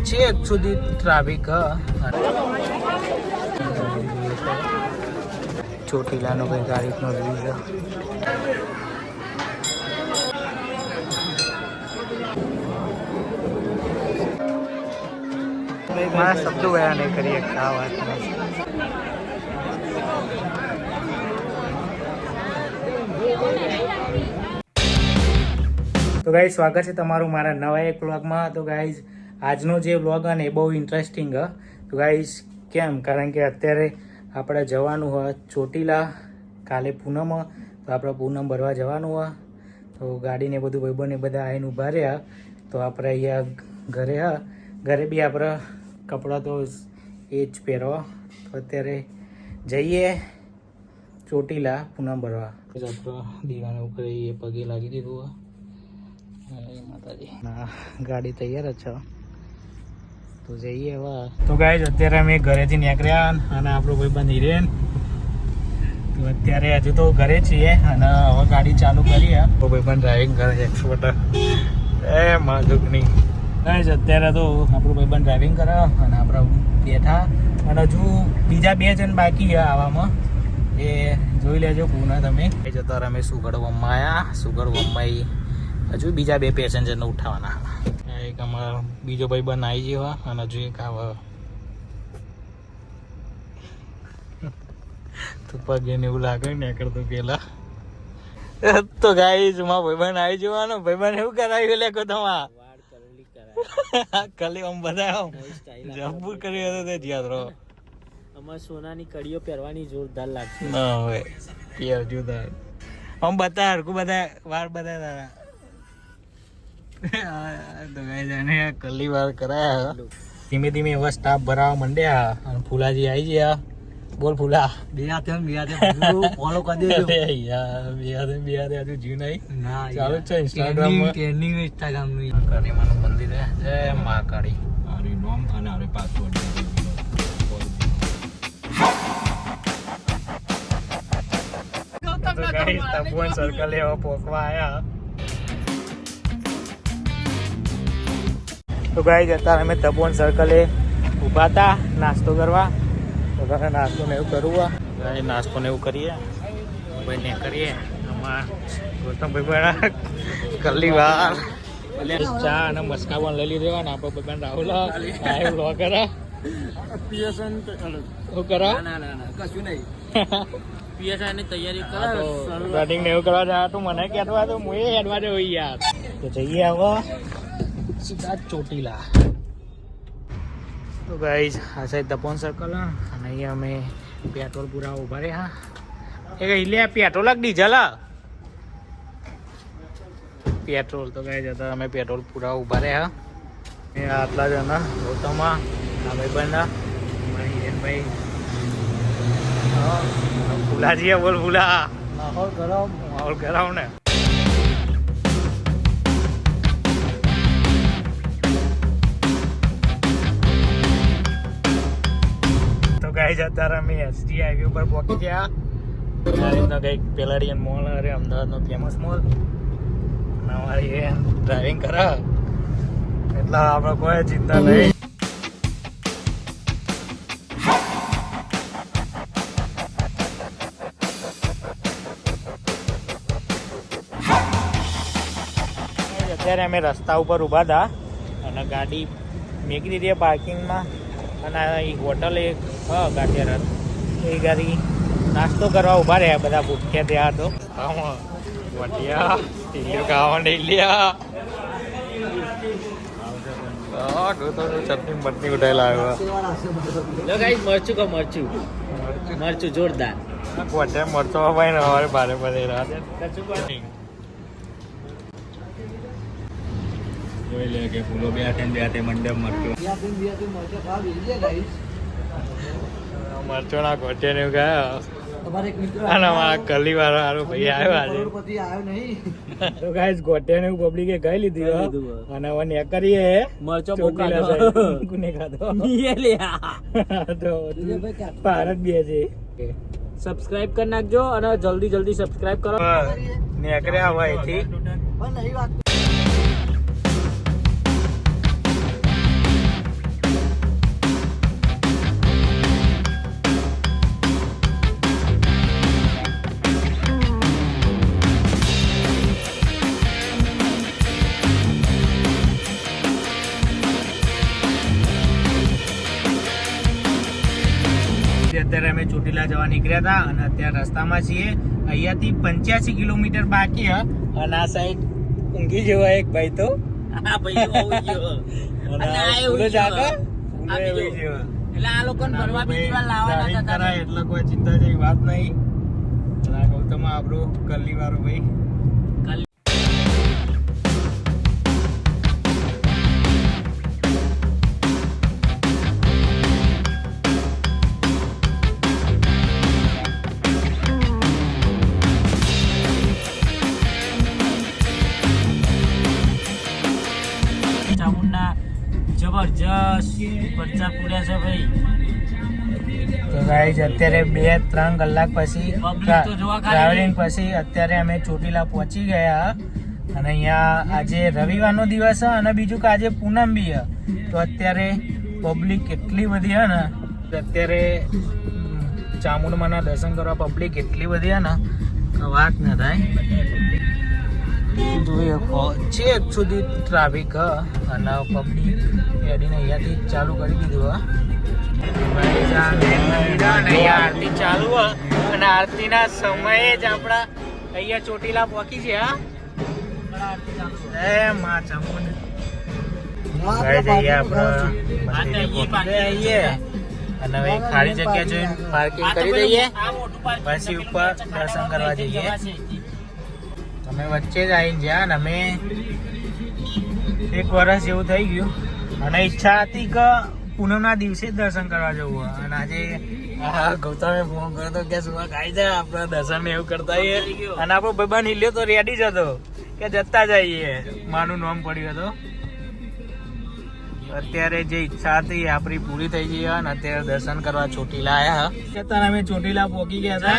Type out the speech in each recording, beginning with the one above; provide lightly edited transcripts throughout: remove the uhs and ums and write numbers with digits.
છેક સુધી ટ્રાફિક ચોટીલાનો કંઈ તારીખનો વ્યૂ છે. મારા શબ્દો ગયા નહીં કરીએ આ વાત. તો ગાઈઝ સ્વાગત છે તમારું મારા નવા એક વ્લોગમાં. તો ગાઈઝ આજનો જે વ્લોગ ને એ બહુ ઇન્ટરેસ્ટિંગ હ. તો ગાઈઝ કેમ? કારણ કે અત્યારે આપણે જવાનું હોય ચોટીલા, કાલે પૂનમ, તો આપણે પૂનમ ભરવા જવાનું હોય. તો ગાડીને બધું ભાઈબંધને બધા આવીને ઊભા રહ્યા. તો આપણે અહીંયા ઘરે બી આપણે કપડાં તો એ જ પહેરો. તો અત્યારે જઈએ ચોટીલા પૂનમ ભરવા. આપણે દીવાને ઉપર એ પગે લાગી દીધું. માતાજી ના ગાડી તૈયાર જ છે, તો જઈએ હવે. તો ગાઈઝ અત્યારે અમે ઘરેથી નીકળ્યા અને આપણો ભાઈબંધ હિરેન તો અત્યારે હજુ તો ઘરે છીએ અને હવે ગાડી ચાલુ કરીએ. તો ભાઈબંધ ડ્રાઇવિંગ કરે એક્સપર્ટ એ માધુકની. ગાઈઝ અત્યારે તો આપણું ભાઈબંધ ડ્રાઇવિંગ કરે અને આપણે બેઠા અને હજુ બીજા 2 જણ બાકી છે આવવામાં. એ જોઈ લેજો પૂના તમે. અત્યારે અમે સુગડવમમાં આવ્યા. સુગડવમમાં હજુ બીજા 2 પેસેન્જરને ઉઠાવવાના. એક અમારો બીજો ભાઈબંધ આવી ગયો અને હજુ એક આવે. તો પગે ને એવું લાગે ને કરતો પેલા. તો ગાઈઝ માં ભાઈબંધ આવી જવાનો. ભાઈબંધ એવું કરાવ્યું લે કો તમા કલી આમ બધા જબ્બુર કર્યો હતો તે જ્યાં રહો. અમાર સોનાની કડીઓ પહેરવાની જોરદાર લાગશે. ના હોય યાર જોરદાર. આમ બતા હરકું બધા વાર બધા તારા. તો ગાઈઝ આને કલી વાર કરાયા. ધીમે ધીમે એવા સ્ટાફ ભરાવા માંડ્યા અને ફૂલાજી આવી ગયા. બોલ ફૂલા. બે હાથે ફોલો કરી દેજો યાર. બે હાથે હજુ જીવ નહીં. ના ચાલુ જ છે ઇન્સ્ટાગ્રામ માં. ટ્રેન્ડિંગ ઇન્સ્ટાગ્રામ નું કાળીમાનું મંદિર છે. જય મા કાળી. અરે નોમ અને અરે પાસવર્ડ તો ગાઈસ તપોવન સર્કલ એવા પોકવા આયા. તો ગાઈસ અત્યારે અમે તપોવન સર્કલે ઊભા હતા નાસ્તો કરવા. તો ઘરે નાસ્તો ને એવું કરવું. ગાઈસ નાસ્તો ને એવું કરીએ ભાઈ ને કરીએ. આમાં ગૌતમભાઈ કરલી વાર ચા અને મસ્કા પણ લઈ લીધેવા ને આપણે બધા રાહુલ આયો લો કરા પીએસએન શું કરા. ના કશું નહીં. પીએસઆઈ ની તૈયારી કર. રનિંગ ને એવું કરવા જા તું મને કહેતો તો હું એ હેડવા દે હોય યાર. તો જઈએ હવે સીધા ચોટીલા. તો ગાઈઝ આ સાઈડ તપોવન સર્કલ અને અહીંયા અમે પેટ્રોલ પૂરા ઉભા રહ્યા. એ કઈ લે પેટ્રોલ ડીઝલ પેટ્રોલ. તો ગાઈઝ હતા અમે પેટ્રોલ પૂરા ઉભા રહ્યા. એ આટલા જણા ગૌતમા આ ભાઈબંધા હિરેનભાઈ ફૂલાજી. બોલ ફૂલા. માહોલ ગરમ ને. તો ગાઈઝ અત્યારે અમે એસટી હાઈવે ઉપર પહોંચી ગયા. આ રીતના કંઈક પેલાડિયન મોલ અરે અમદાવાદનો ફેમસ મોલ. અને અમારી એ ડ્રાઇવિંગ કરે એટલે આપણે કોઈ ચિંતા નહીં. અત્યારે અમે રસ્તા ઉપર ઊભા હતા અને ગાડી મેકી દીધી પાર્કિંગમાં. અને એક હોટલ એક ગાંઠિયા એ ગાડી નાસ્તો કરવા ઊભા રહ્યા. બધા ભૂખ્યા ત્યાં તો વટિયા ટીલીઓ ખાવા નહીં લ્યા. ચટણી બટની ઉઠાયેલા આવ્યા. મરચું કો મરચું જોરદાર. કોટે મરચો ભાઈ ને અમારે ભારે પડે જોઈ લે કે ફૂલો બે હાથે મંડપ મરચો મરચો ના કોટે ને ગયા. અને અમારા કલી વાળો હારો ભાઈ આવ્યો આજે. તો ગાઈસ ગોટે ને પબ્લિકે ગઈ લીધી અને હવે ને કરીએ મરચો કોને ખાધો તો ભારત બે છે. સબસ્ક્રાઇબ કરી નાખજો અને જલ્દી સબસ્ક્રાઇબ કરો. નીકળ્યા હોય થી અત્યારે અમે ચોટીલા જવા નીકળ્યા હતા અને અત્યારે રસ્તામાં છીએ. અહીંયાથી 85 કિલોમીટર બાકી હ અને આ સાઈડ ઊંઘી જેવા એક ભાઈ તો એટલે આ લોકોને ભરવા બીજી વાર લાવવાના હતા એટલે કોઈ ચિંતા જેવી વાત નહીં. ગૌતમ આપણો કલ્લી વાળો ભાઈ. ચામુંડા જબરજસ્ત પરચા પૂર્યા છે ભાઈ. તો ગાઈઝ અત્યારે 2-3 કલાક પછી Public તો જોવા ખાલી. ટ્રાવેલિંગ પછી અત્યારે અમે ચોટીલા પહોંચી ગયા અને અહીંયા આજે રવિવારનો દિવસ છે અને બીજું કે આજે પૂનમ બી છે. તો અત્યારે પબ્લિક એટલી બધી છે ને કે અત્યારે ચામુંડમાના દર્શન કરવા પબ્લિક એટલી બધી છે ને કે વાત ન થાય. જોઈએ છે સુધી ટ્રાફિક અને પબ્લિક ગાડીને અહીંયાથી જ ચાલુ કરી દીધું આરતી ચાલુ અને આરતીના સમયે જ આપણા અહીંયા ચોટીલા પહોંચી છે. માં ચામુંડ અને હવે ખાલી જગ્યા જોઈને પાર્કિંગ કરી દઈએ પછી ઉપર દર્શન કરવા જઈએ. અમે વચ્ચે જ આવીને જ્યાં ને અમે 1 વર્ષ જેવું થઈ ગયું અને ઈચ્છા હતી કે પૂનમના દિવસે જ દર્શન કરવા જવું અને આજે ગૌતમે ફોન કર્યો તો કે શું ખાઈ જાય આપણે દર્શન એવું કરતા હોઈએ અને આપણો ભાઈબંધ હિલ્યો તો રેડી જ હતો કે જતા જઈએ. માનું નામ પડ્યું હતું. અત્યારે જે ઈચ્છા હતી એ આપણી પૂરી થઈ ગઈ અને અત્યારે દર્શન કરવા ચોટીલા આવ્યા. અત્યારે અમે ચોટીલા પહોંચી ગયા હતા.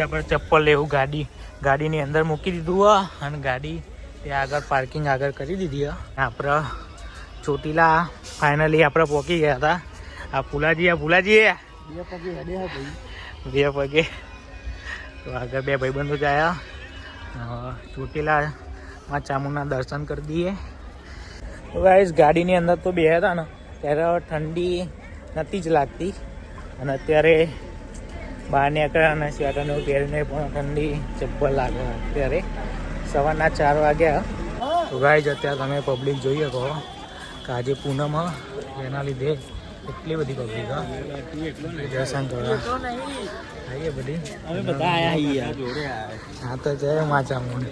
આપણે ચપ્પલ લેવું ગાડીની અંદર મૂકી દીધું અને ગાડી ત્યાં આગળ પાર્કિંગ આગળ કરી દીધી. આપણે ચોટીલા ફાઇનલી આપણે પહોંચી ગયા હતા. આ ફુલાજી બે પગે તો આગળ 2 ભાઈબંધો જ આવ્યા. ચોટીલામાં ચામુંડના દર્શન કરી દઈએ. ગાઈસ ગાડીની અંદર તો બે હતા ને ત્યારે ઠંડી નથી જ લાગતી અને અત્યારે બહાર નીકળ્યા અને સ્વેટરને પહેરીને પણ ઠંડી ચપ્પલ લાગે. અત્યારે સવારના 4 વાગ્યા. તો ગાઈસ અત્યારે તમે પબ્લિક જોઈએ કહો કે આજે પૂનમ એના લીધે એટલી બધી પબ્લિક દર્શન કરવા આવીએ બધી. અમે બધા આયા હા તો જય મા ચામુંડ.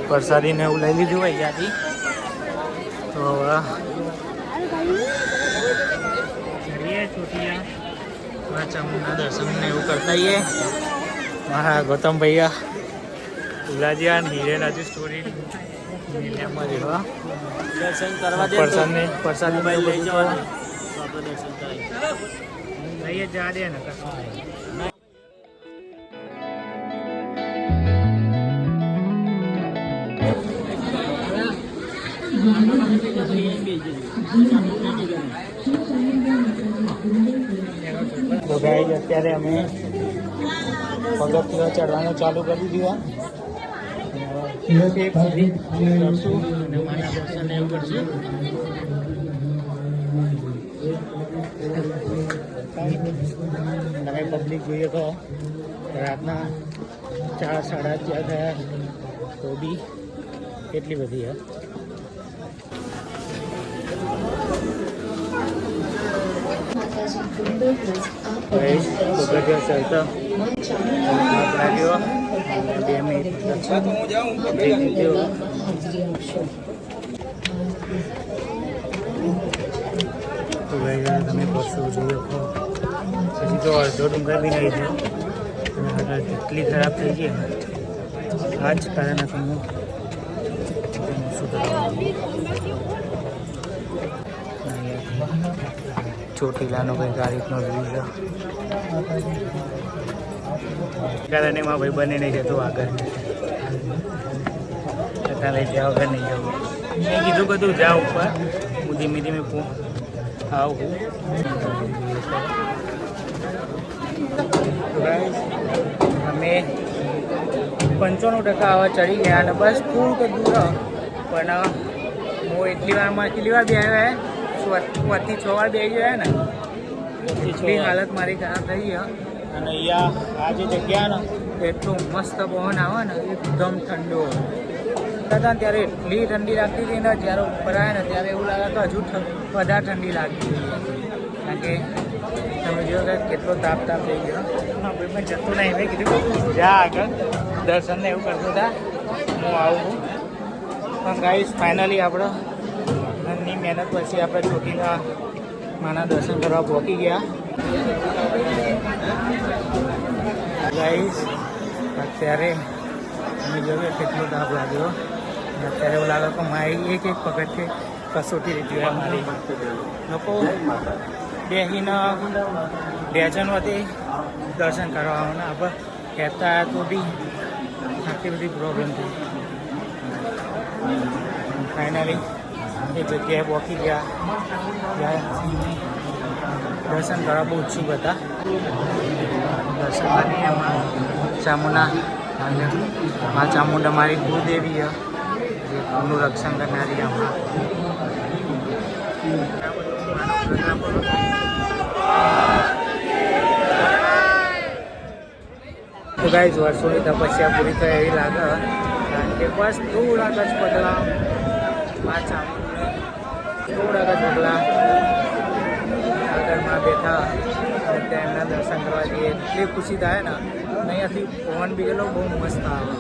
પ્રસાદી ને એવું લઈ લીધું અહીંયાથી. તો ચડીએ ચોટીલા ચામુંડના દર્શન ને એવું કરતા આવીએ. હા ગૌતમ ભૈયા ઉલાજીયા હિરેન હજુ સ્ટોરી મ્યુઝિયમમાં રહેવા દર્શન કરવા દે પ્રસાદી લઈ જવાનું તો આપણે દર્શન કરાવીએ. લઈએ જા દે ને કશું તો ગાઈસ અત્યારે અમે પગથિયા ચડવાનું ચાલુ કરી દીધું. કરશું અને માના દર્શન એવું કરશું. તમે પબ્લિક જોઈએ તો રાતના 4-4:30 થયા તો બી કેટલી બધી હે. ચડતા 2 મિનિટ તો તમે પરસો જોયો પછી તો અડધો ડુંગર બી નહીં થયો એટલી ખરાબ થઈ ગઈ આ જ કારણ હતું હું ચોટીલાનો કંઈક આ રીતનો વ્યૂ છે કારણ એમાં ભાઈ બને નહીં જતો આગળ છતાં લઈ જાય વગર નહીં જવું. મેં કીધું કે તું જા ઉપર હું ધીમે ધીમે આવું ગાઈસ અમે 95% હવે ચડી ગયા અને બસ થોડુંક દૂર પણ હું કેટલી વાર બે આવ્યા 5 થી 6 વાર બે ગયા ને એટલી હાલત મારી ખરાબ થઈ ગઈ. અને અહીંયા આ જે જગ્યા ને એટલું મસ્ત પવન આવે ને એકદમ ઠંડો હતા ત્યારે એટલી ઠંડી લાગતી હતી ને જ્યારે ઉપર આવે ને ત્યારે એવું લાગે કે હજુ વધારે ઠંડી લાગતી હતી. કારણ કે તમે જોયો કે કેટલો તાપ થઈ ગયો. હા ભાઈ મેં જતું નહીં, મેં કીધું જા આગળ દર્શનને એવું કરતો હતા હું આવું. પણ ગાઈસ ફાઇનલી આપણે ઘરની મહેનત પછી આપણે ચોટીલા માના દર્શન કરવા પહોંચી ગયા. ગાઈસ અત્યારે અમે જોયું કેટલો તાપ લાગ્યો. અત્યારે એવું લાગે કે મારી એક પગથિયે કસોટી લીધી હોય મારી. લોકો બેસીને ડેઝનમાંથી દર્શન કરવાના આપણે કહેતા તો બી આટલી બધી પ્રોબ્લેમ થઈ. ફાઇનલી એ જગ્યાએ પહોંચી ગયા. દર્શન કરવા બહુ ઉત્સુક હતા. દર્શન કરી એમાં ચામુંડા મા ચામુંડા મારી કુળદેવી જે કુળનું રક્ષણ કરનારી આમાં. તો ગાઈઝ વર્ષોની તપસ્યા પૂરી થાય એવી લાગે. કારણ કે બસ થોડાક જ પગલા મા ચામુંડા થોડાક જ પગલા આગળમાં બેઠા અને ત્યાં એમના દર્શન કરવા જઈએ એટલી ખુશી થાય ને. અહીંયાથી પવન બી ગયેલો બહુ મસ્ત આવે.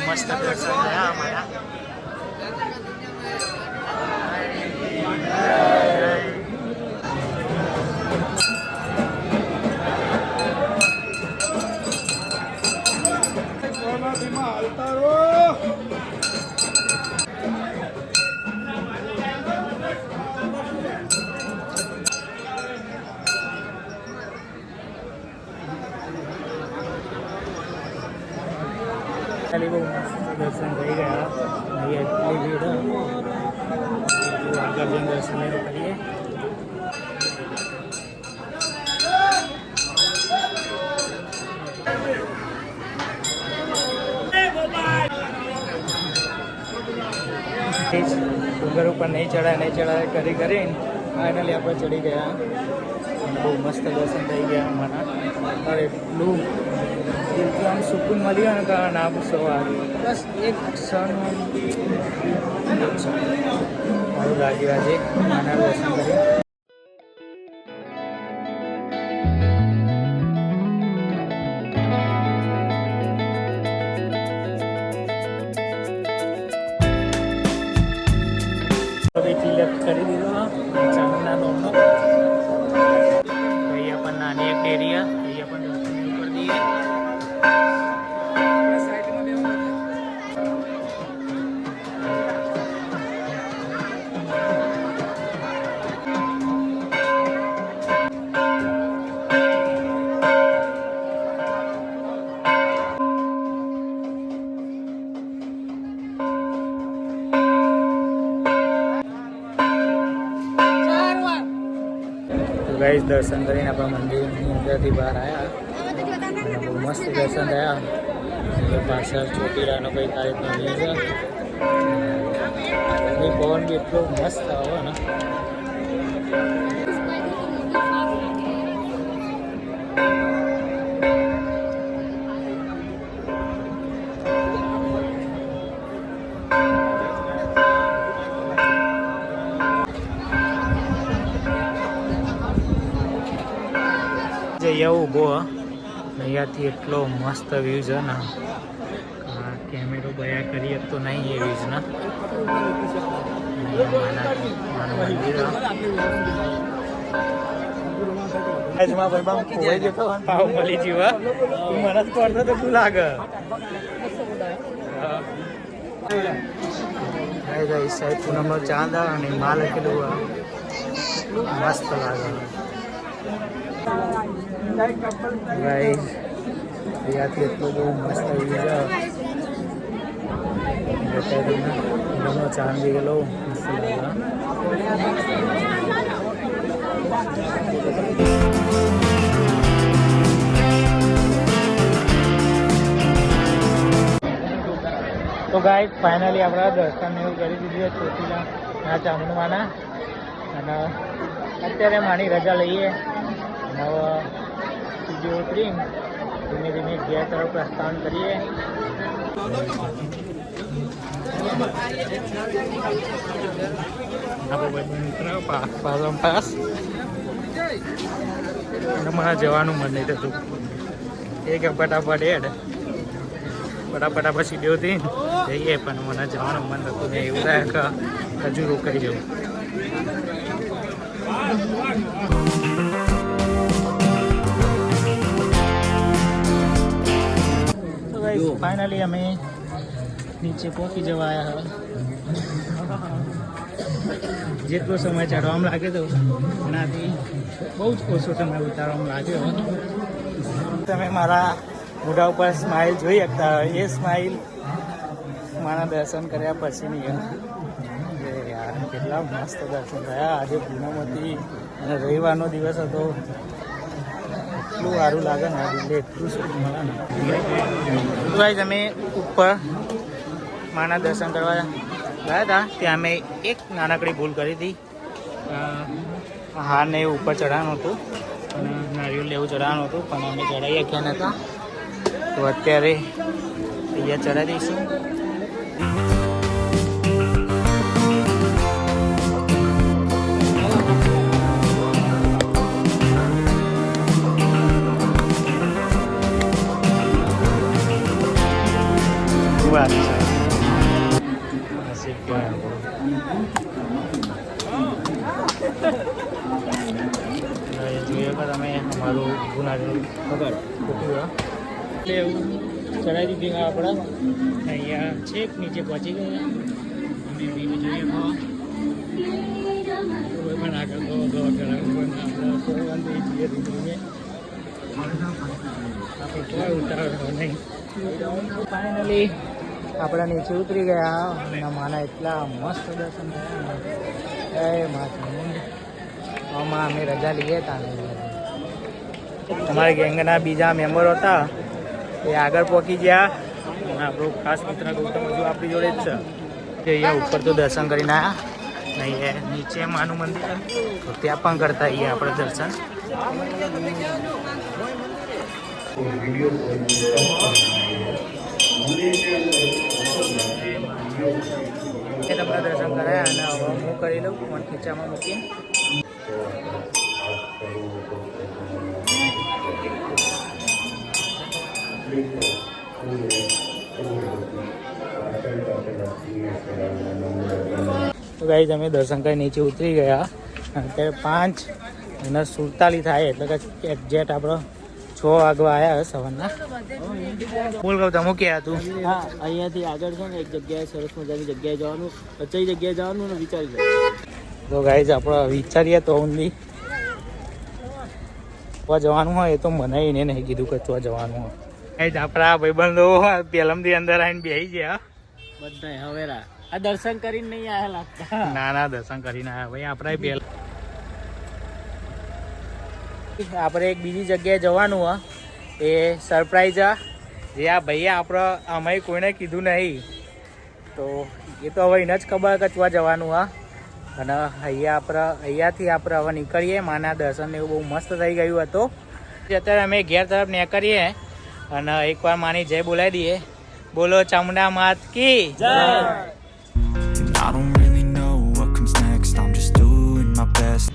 મસ્ત દર્શન થયા અમારા. બહુ મસ્ત દર્શન થઈ ગયા. અહીંયા એટલી ભીડ આગળ જઈને દર્શન કરીએ. ડુંગર ઉપર નહીં ચડાય કરીને ફાઇનલી આપણે ચડી ગયા. બહુ મસ્ત દર્શન થઈ ગયા અમારા. और એટલું દિલથી આમ સુકૂન મળ્યો ને કે ના પૂછો વાત. બસ એક ક્ષણ સારું લાગ્યું આજે માના દર્શન કરી. તિલક કરી દીધો ચામુંડા નોમનો. અહીંયા પણ નાની એક એરિયા અહીંયા પણ દર્શન કરી દઈએ. ગાઈસ દર્શન કરીને આપણા મંદિરની અંદરથી બહાર આવ્યા. બહુ મસ્ત દર્શન થયા. પાછળ ચોટીલાનો કંઈક આ રીતનો વ્યૂ છે. પવન બી એટલો મસ્ત આવે ને. અહીંયા ઊભો અહીંયાથી એટલો મસ્ત વ્યૂ છે ને. કેમેરો બયા કરીએ તો નહીં એ વ્યૂઝના. મળી જીવા તું મને જ પડતો તો તું લાગે. સાહેબ પૂનમનો ચાંદ અને માં લખેલું મસ્ત લાગે ગાઈસ ત્યાંથી એટલું બહુ મસ્ત આવી છે પૂનમનો ચાંદ બી ગયેલો મસ્ત લાગે તો ગાઈસ ફાઇનલી આપણે દર્શન એવું કરી દીધું છે ચોટીલા ચામુંડમાના અને અત્યારે માની રજા લઈએ અને હવે સીધી ઉતરી ધીમે ધીમે ઘેર તરફ પ્રસ્થાન કરીએ પાસ અને મને જવાનું મન નહીં થતું એક ફટાફટ હેડ ફટાફટ પછી દેવતી જઈએ પણ મને જવાનું મન થતું ને એવું થાય કે હજુ રોકાઈ જવું તો ગાઈસ ફાઇનલી અમે નીચે પહોંચી જવા આવ્યા જેટલો સમય ચડવામાં લાગે તો એનાથી બહુ જ ઓછો સમય ઉતારવામાં લાગ્યો તમે મારા મોઢા ઉપર સ્માઇલ જોઈ શકતા હોય એ સ્માઇલ મારા દર્શન કર્યા પછીની યાર કેટલા મસ્ત દર્શન થયા આજે પૂનમ હતી અને રવિવારનો દિવસ હતો એટલું સારું લાગે ને એટલે એટલું સુખ મળે ને ગાઈસ અમે ઉપર માના દર્શન કરવા ગયા હતા ત્યાં અમે એક નાનકડી ભૂલ કરી હતી હારને એવું ઉપર ચઢાવવાનું હતું અને નારિયેળ લેવું ચઢાવવાનું હતું પણ અમે ચઢાવી શક્યા નહોતા તો અત્યારે અહીંયા ચડાવી દઈશું વાત જોઈએ કે તમે અમારું ગુનાગર ખબર ખોટું એવું ચડાવી દીધી આપણે અહીંયા છેક નીચે પહોંચી ગયા અને બીજું જોઈએ કોઈ પણ આગળ ગવા કરાવવું પણ આપણે જઈએ ધીમે આપણે કોઈ ઉતારવા નહીં ફાઇનલી આપણે નીચે ઉતરી ગયા અને માના એટલા મસ્ત દર્શન થયા એ માતા આમાં અમે રજા લઈએ હતા અમારા ગેંગના બીજા મેમ્બર હતા એ આગળ પહોંચી ગયા અને આપણો ખાસ મિત્ર ગૌતમ હજુ આપણી જોડે જ છે કે અહીંયા ઉપર તો દર્શન કરીને આવ્યા નહીં નીચે માનું મંદિર તો ત્યાં પણ કરતા આવીએ આપણે દર્શન તમને દર્શન કરાયા અને હવે હું કરી લઉં ફોન ખીચામાં મૂકીને તો ગાઈસ અમે દર્શન કરી નીચે ઉતરી ગયા અત્યારે 5:47 થાય એટલે કે એક્ઝેક્ટ આપણો 6 વાગવા આવ્યા સવારના બોલ કહું તમે ક્યાં હતું હા અહીંયાથી આગળ છે ને એક જગ્યાએ સરસ મજાની જગ્યાએ જવાનું કઈ જગ્યાએ જવાનું ને વિચારી લો તો ગાઈસ આપણે વિચારીએ તો ઓનલી તો જવાનું હોય એ તો મને એને નહીં કીધું કે તો જવાનું હોય ગાઈસ આપણા ભાઈબંધો પેલમથી અંદર આવીને બેસી ગયા બધા હવેરા આ દર્શન કરીને નહીં આયા લાગતા ના દર્શન કરીને આવ્યા ભાઈ આપણે પહેલા આપણે એક બીજી જગ્યાએ જવાનું હોય એ સરપ્રાઈઝ જે આ ભાઈએ આપણે અમે કોઈને કીધું નહીં તો એ તો હવે એને જ ખબર કે ત્યાં જવાનું હા અને અહીંયાથી આપણે હવે નીકળીએ માના દર્શન એવું બહુ મસ્ત થઈ ગયું હતું અત્યારે અમે ઘેર તરફ નીકળીએ અને એકવાર માની જય બોલાવી દઈએ બોલો ચામુંડા માત કી જય I don't really know what comes next. I'm just doing my best.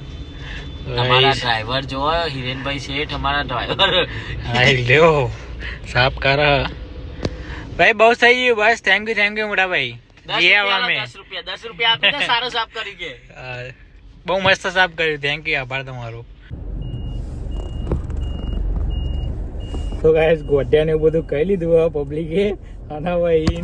અમારા ડ્રાઈવર જોવો હિરેનભાઈ શેઠ અમારા ડ્રાઈવર આઈ લ્યો સાફ કર ભાઈ બહુ થઈ ગયું બસ થેન્ક યુ મોટા ભાઈ 10 રૂપિયા આપી દે સારો સાફ કરી કે બહુ મસ્ત સાફ કર્યું થેન્ક યુ આભાર તમારો તો ગાઈસ ગોઢિયા ને બધું કહી લીધું પબ્લિકે અને ભાઈ